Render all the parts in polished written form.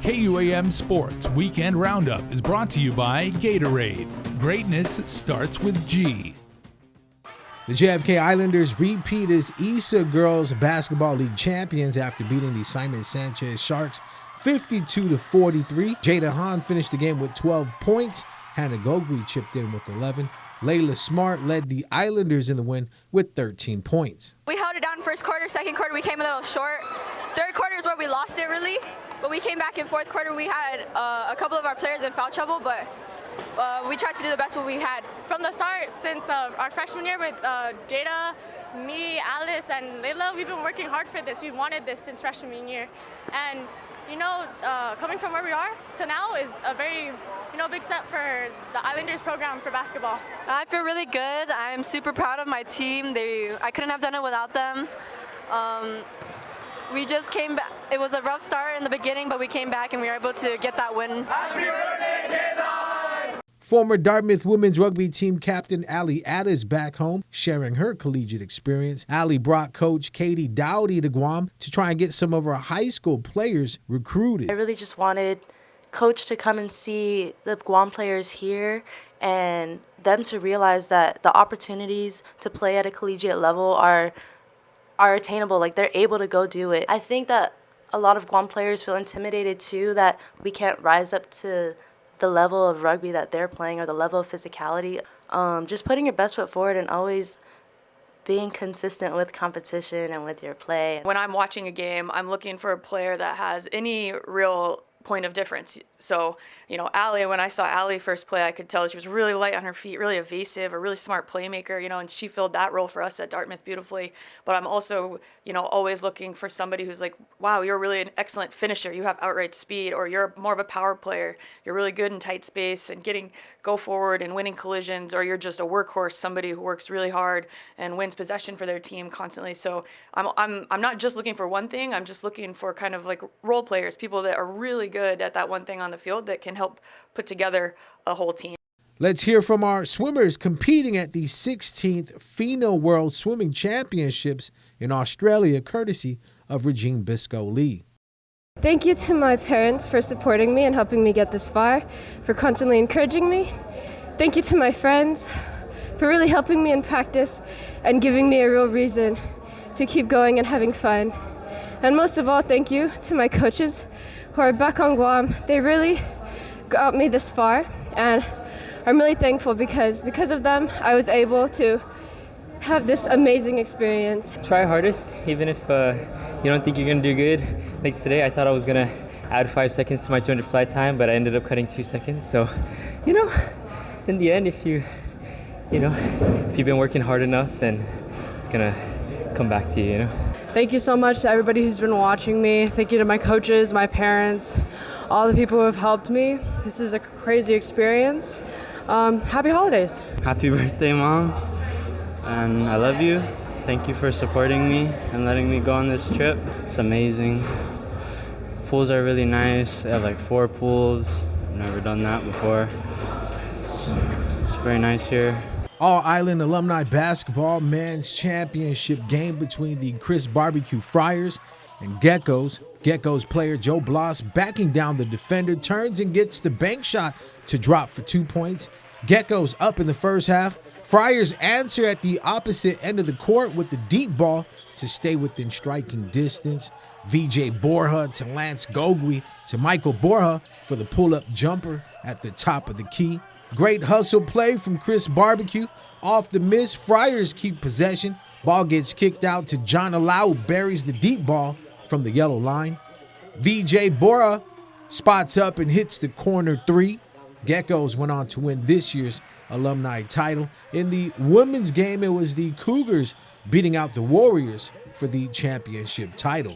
KUAM Sports Weekend Roundup is brought to you by Gatorade. Greatness starts with G. The JFK Islanders repeat as ESA Girls Basketball League champions after beating the Simon Sanchez Sharks 52-43. Jada Hahn finished the game with 12 points. Hannah Gogwe chipped in with 11. Layla Smart led the Islanders in the win with 13 points. We held it down first quarter. Second quarter, we came a little short. Third quarter is where we lost it, really. But we came back in fourth quarter. We had a couple of our players in foul trouble, but we tried to do the best what we had. From the start, since our freshman year with Jada, me, Alice, and Layla, we've been working hard for this. We wanted this since freshman year. And, you know, coming from where we are to now is a very, big step for the Islanders program for basketball. I feel really good. I'm super proud of my team. I couldn't have done it without them. We just came back. It was a rough start in the beginning, but we came back and we were able to get that win. Happy birthday, Jada! Former Dartmouth women's rugby team captain Allie Atta is back home, sharing her collegiate experience. Allie brought coach Katie Dowdy to Guam to try and get some of her high school players recruited. I really just wanted coach to come and see the Guam players here and them to realize that the opportunities to play at a collegiate level are attainable, like they're able to go do it. I think that a lot of Guam players feel intimidated too, that we can't rise up to the level of rugby that they're playing or the level of physicality. Just putting your best foot forward and always being consistent with competition and with your play. When I'm watching a game, I'm looking for a player that has any real point of difference. So, Allie, when I saw Allie first play, I could tell she was really light on her feet, really evasive, a really smart playmaker, and she filled that role for us at Dartmouth beautifully. But I'm also, always looking for somebody who's like, wow, you're really an excellent finisher. You have outright speed, or you're more of a power player. You're really good in tight space and go forward and winning collisions, or you're just a workhorse, somebody who works really hard and wins possession for their team constantly. So I'm not just looking for one thing. I'm just looking for kind of like role players, people that are really good at that one thing on the field that can help put together a whole team. Let's hear from our swimmers competing at the 16th FINA World Swimming Championships in Australia, courtesy of Regine Biscoe-Lee. Thank you to my parents for supporting me and helping me get this far, for constantly encouraging me. Thank you to my friends for really helping me in practice and giving me a real reason to keep going and having fun. And most of all, thank you to my coaches who are back on Guam. They really got me this far, and I'm really thankful because of them, I was able to have this amazing experience. Try hardest, even if you don't think you're gonna do good. Like today, I thought I was gonna add 5 seconds to my 200 fly time, but I ended up cutting 2 seconds. So, in the end, if you've been working hard enough, then it's gonna come back to you, Thank you so much to everybody who's been watching me. Thank you to my coaches, my parents, all the people who have helped me. This is a crazy experience. Happy holidays. Happy birthday, Mom. And I love you. Thank you for supporting me and letting me go on this trip. It's amazing. Pools are really nice. They have like 4 pools. I've never done that before. It's very nice here. All-Island Alumni Basketball Men's Championship game between the Chris Barbecue Friars and Geckos. Geckos player Joe Bloss backing down the defender, turns and gets the bank shot to drop for 2 points. Geckos up in the first half. Friars answer at the opposite end of the court with the deep ball to stay within striking distance. VJ Borja to Lance Gogwe to Michael Borja for the pull-up jumper at the top of the key. Great hustle play from Chris Barbecue. Off the miss, Friars keep possession. Ball gets kicked out to John Alau, who buries the deep ball from the yellow line. VJ Borja spots up and hits the corner 3. Geckos went on to win this year's alumni title. In the women's game, it was the Cougars beating out the Warriors for the championship title.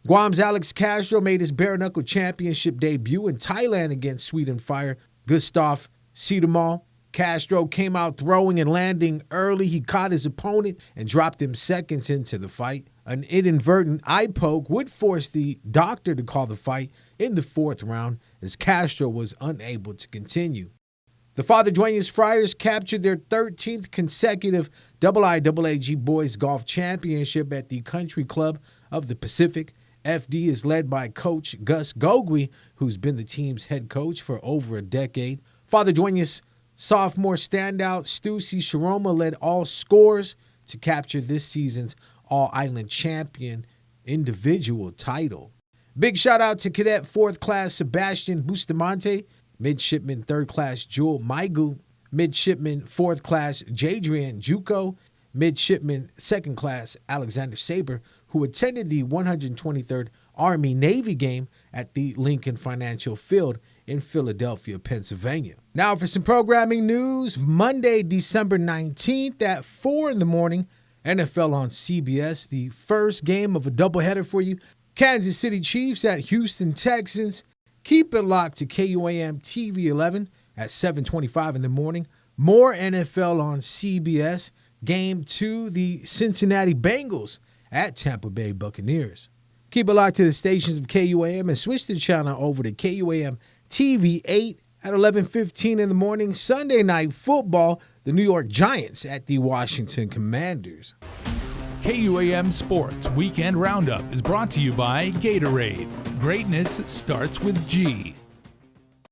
Guam's Alex Castro made his bare-knuckle championship debut in Thailand against Sweden Fire Gustav Cedarmal. Castro came out throwing and landing early. He caught his opponent and dropped him seconds into the fight. An inadvertent eye poke would force the doctor to call the fight in the 4th round as Castro was unable to continue. The Father Duenas Friars captured their 13th consecutive IIAAG Boys Golf Championship at the Country Club of the Pacific FD is led by Coach Gus Gogwe, who's been the team's head coach for over a decade. Father Duenas, sophomore standout Stussy Sharoma led all scorers to capture this season's All-Island Champion individual title. Big shout out to Cadet 4th Class Sebastian Bustamante, Midshipman 3rd Class Jewel Maigu, Midshipman 4th Class Jadrian Juco, Midshipman 2nd Class Alexander Saber, who attended the 123rd Army-Navy game at the Lincoln Financial Field in Philadelphia, Pennsylvania. Now for some programming news. Monday, December 19th at 4 in the morning, NFL on CBS. The first game of a doubleheader for you. Kansas City Chiefs at Houston Texans. Keep it locked to KUAM TV 11 at 7:25 in the morning. More NFL on CBS. Game 2, the Cincinnati Bengals at Tampa Bay Buccaneers. Keep it locked to the stations of KUAM and switch the channel over to KUAM TV 8 at 11:15 in the morning. Sunday Night Football, the New York Giants at the Washington Commanders. KUAM Sports Weekend Roundup is brought to you by Gatorade. Greatness starts with G.